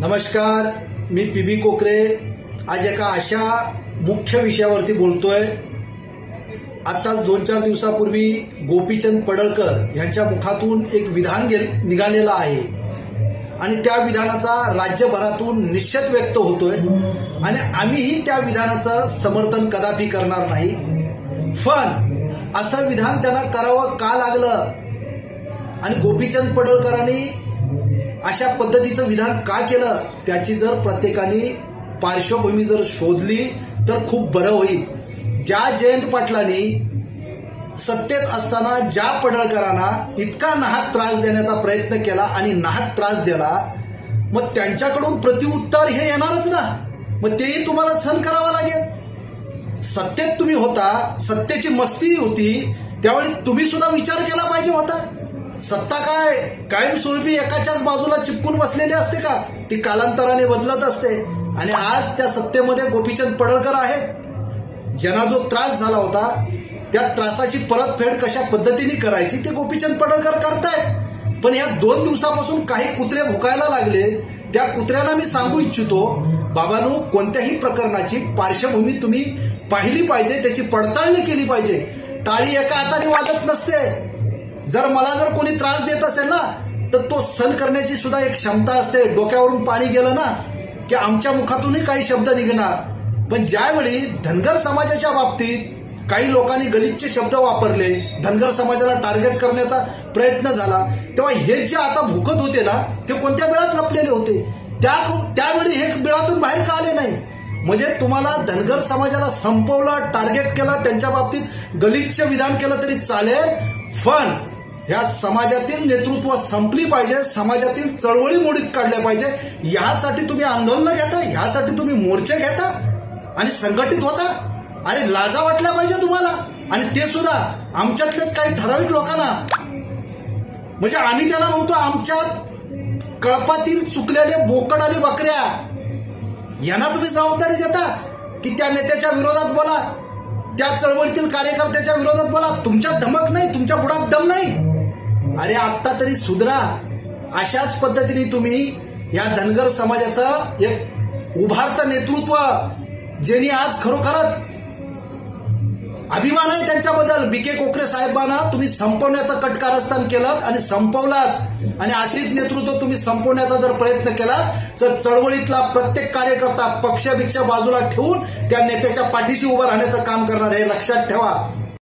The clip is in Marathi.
नमस्कार, मी पीबी कोकरे आज एका अशा मुख्य विषयावरती बोलतोय। आताच 2-4 दिवसापूर्वी गोपीचंद पडळकर यांच्या मुखातून एक विधान निघालेलं आहे आणि त्या विधानाचा राज्यभरातून निषेध व्यक्त होतोय आणि आम्हीही त्या विधानाचं समर्थन कदापि करणार नाही। पण असं विधान त्यांना करावं का लागलं आणि गोपीचंद पडळकरांनी अशा पद्धतीचं विधान का केलं त्याची जर प्रत्येकाने पार्श्वभूमी जर शोधली तर खूप बरं होईल। ज्या जयंत पाटलांनी सत्तेत असताना ज्या पडळकरांना इतका नाहक त्रास देण्याचा प्रयत्न केला आणि नाहक त्रास दिला, मग त्यांच्याकडून प्रतिउत्तर हे येणारच ना, मग तेही तुम्हाला सहन करावं लागेल। सत्तेत तुम्ही होता, सत्तेची मस्ती होती, त्यावेळी तुम्ही सुद्धा विचार केला पाहिजे होता। सत्ता काय कायमस्वरूपी एकाच्याच बाजूला चिपकून बसलेली असते का? ती कालांतराने बदलत असते आणि आज त्या सत्तेमध्ये गोपीचंद पडळकर आहेत। ज्यांना जो त्रास झाला होता त्या त्रासाची परतफेड कशा पद्धतीने करायची ते गोपीचंद पडळकर करतायत। पण या 2 दिवसापासून काही कुत्रे भुकायला लागले। त्या कुत्र्याला मी सांगू इच्छितो, बाबांनो, कोणत्याही प्रकरणाची पार्श्वभूमी तुम्ही पाहिली पाहिजे, त्याची पडताळणी केली पाहिजे। टाळी एका हाताने वाजत नसते। जर मला जर कोणी त्रास देत असेल ना तर तो सहन करण्याची सुद्धा एक क्षमता असते। डोक्यावरून पाणी गेलं ना की आमच्या मुखातूनही काही शब्द निघणार। पण ज्यावेळी धनगर समाजाच्या बाबतीत काही लोकांनी गलिच्छ शब्द वापरले, धनगर समाजाला टार्गेट करण्याचा प्रयत्न झाला, तेव्हा हे जे आता भुकत होते ना ते कोणत्या बिळात लपलेले होते? त्यावेळी हे बिळातून बाहेर का आले नाही? म्हणजे तुम्हाला धनगर समाजाला संपवलं, टार्गेट केलं, त्यांच्या बाबतीत गलिच्छ विधान केलं तरी चालेल, पण ह्या समाजातील नेतृत्व संपली पाहिजे, समाजातील चळवळी मोडीत काढल्या पाहिजे। यासाठी तुम्ही आंदोलन घेता, यासाठी तुम्ही मोर्चे घेता आणि संघटित होता। अरे लाजा वाटल्या पाहिजे तुम्हाला, आणि ते सुद्धा आमच्यातलेच काही ठराविक लोकांना। म्हणजे आम्ही त्यांना म्हणतो आमच्या कळपातील चुकलेले बोकड आणि बकऱ्या, यांना तुम्ही जबाबदारी देता की त्या नेत्याच्या विरोधात बोला, त्या चळवळीतील कार्यकर्त्याच्या विरोधात बोला। तुमच्यात धमक नाही, तुमच्या बुडात दम नाही। अरे आत्ता तरी सुधरा। अशाच पद्धतीने तुम्ही या धनगर समाजाचं एक उभारतं नेतृत्व, ज्यांनी आज खरोखरच अभिमान आहे त्यांच्याबद्दल, बीके कोकरे साहेबांना तुम्ही संपवण्याचं कटकारस्थान केलं आणि संपवलात। आणि अशीच नेतृत्व तुम्ही संपवण्याचा जर प्रयत्न केला तर चळवळीतला प्रत्येक कार्यकर्ता पक्षाभिक्षा बाजूला ठेवून त्या नेत्याच्या पाठीशी उभं राहण्याचं काम करणार, हे लक्षात ठेवा।